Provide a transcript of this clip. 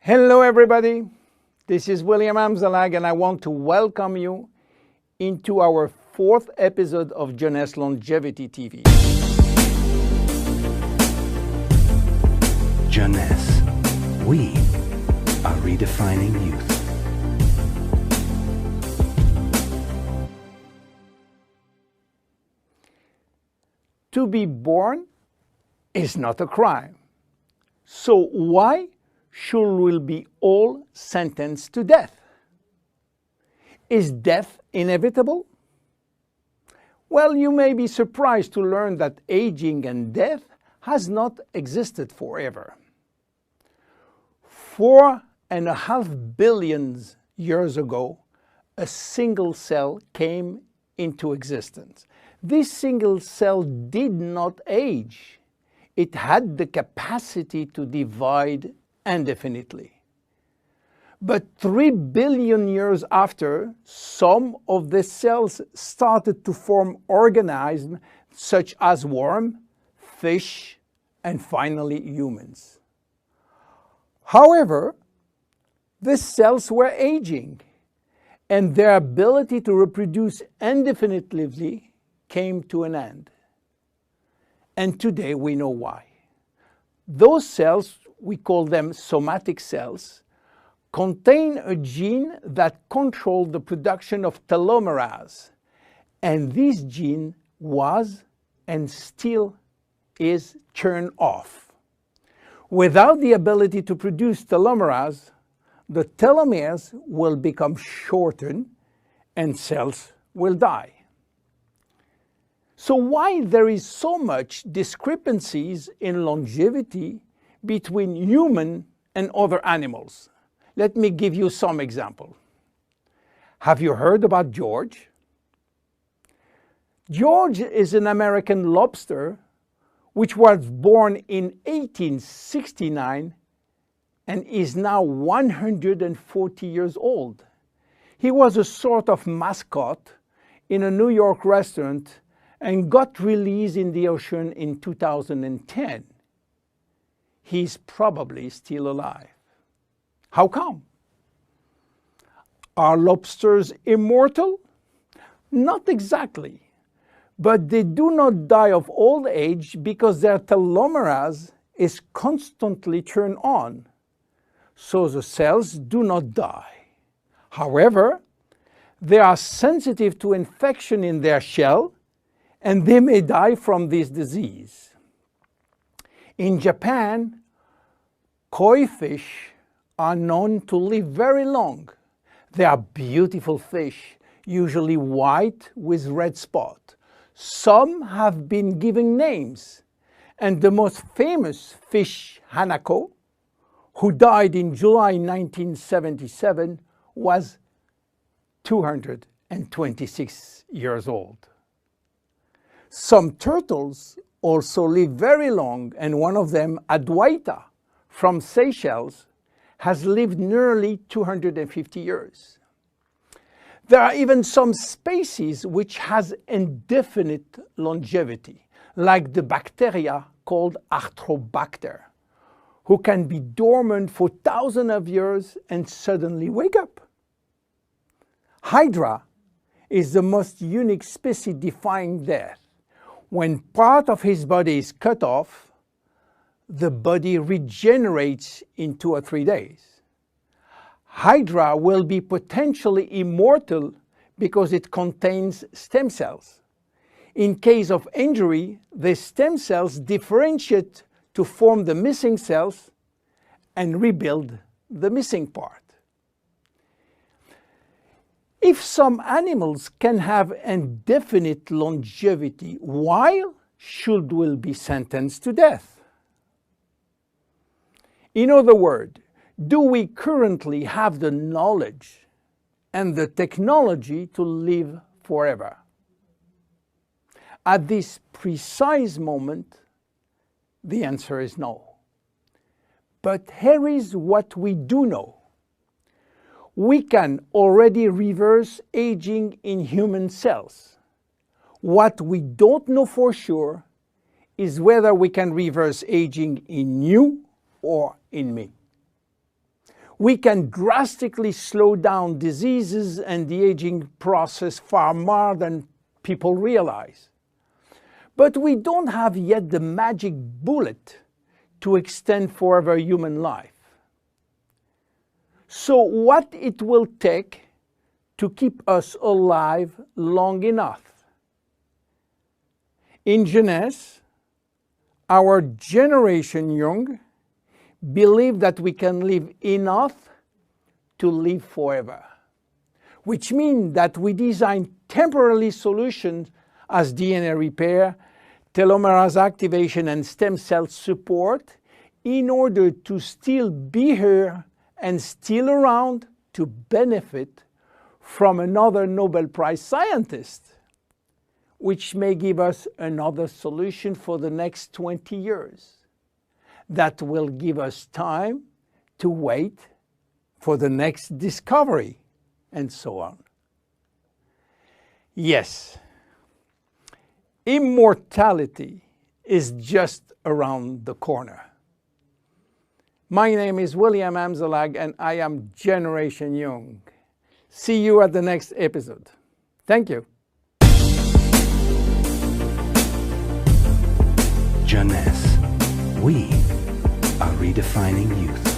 Hello everybody, this is William Amzalag and I want to welcome you into our fourth episode of Jeunesse Longevity TV. Jeunesse, we are redefining youth. To be born is not a crime. So why should we be all sentenced to death? Is death inevitable? Well, you may be surprised to learn that aging and death has not existed forever. 4.5 billion years ago, a single cell came into existence. This single cell did not age. It had the capacity to divide indefinitely. But 3 billion years after, some of the cells started to form organisms such as worms, fish, and finally humans. However, the cells were aging, and their ability to reproduce indefinitely came to an end. And today we know why. Those cells, we call them somatic cells, contain a gene that controls the production of telomerase. And this gene was and still is turned off. Without the ability to produce telomerase, the telomeres will become shortened and cells will die. So why there is so much discrepancies in longevity between human and other animals? Let me give you some examples. Have you heard about George? George is an American lobster which was born in 1869 and is now 140 years old. He was a sort of mascot in a New York restaurant and got released in the ocean in 2010. He's probably still alive. How come? Are lobsters immortal? Not exactly, but they do not die of old age because their telomerase is constantly turned on, so the cells do not die. However, they are sensitive to infection in their shell and they may die from this disease. In Japan, koi fish are known to live very long. They are beautiful fish, usually white with red spot. Some have been given names, and the most famous fish, Hanako, who died in July 1977, was 226 years old. Some turtles also live very long, and one of them, Adwaita, from Seychelles, has lived nearly 250 years. There are even some species which has indefinite longevity, like the bacteria called Arthrobacter, who can be dormant for thousands of years and suddenly wake up. Hydra is the most unique species defying death. When part of his body is cut off, the body regenerates in 2 or 3 days. Hydra will be potentially immortal because it contains stem cells. In case of injury, the stem cells differentiate to form the missing cells and rebuild the missing part. If some animals can have indefinite longevity, why should we be sentenced to death? In other words, do we currently have the knowledge and the technology to live forever? At this precise moment, the answer is no. But here is what we do know. We can already reverse aging in human cells. What we don't know for sure is whether we can reverse aging in you or in me. we can drastically slow down diseases and the aging process far more than people realize. But we don't have yet the magic bullet to extend forever human life. So what it will take to keep us alive long enough? In Jeunesse, our generation young believe that we can live enough to live forever, which means that we design temporary solutions as DNA repair, telomerase activation, and stem cell support in order to still be here and still around to benefit from another Nobel Prize scientist, which may give us another solution for the next 20 years. That will give us time to wait for the next discovery, and so on. Yes, immortality is just around the corner. My name is William Amzalag, and I am Generation Young. See you at the next episode. Thank you. Jeunesse. We are redefining youth.